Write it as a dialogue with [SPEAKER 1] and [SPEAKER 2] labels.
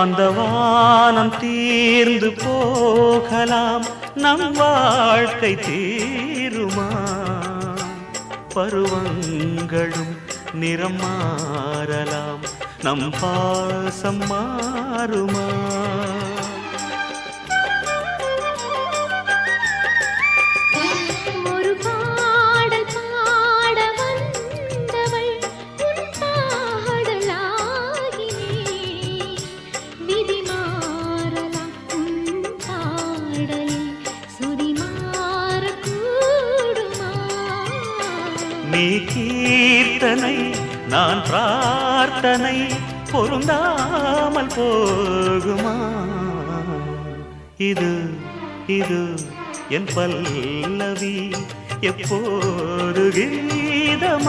[SPEAKER 1] அந்த வானம் தீர்ந்து போகலாம், நம் வாழ்க்கை தீருமா? பருவங்களும் நிறம் மாறலாம், நம் பாசம் மாறுமா? நீ கீர்த்தனை நான் பிரார்த்தனை, பொருந்தாமல் போகுமா? இது இது என் பல்லவி எப்போது கீதமாகுமோ?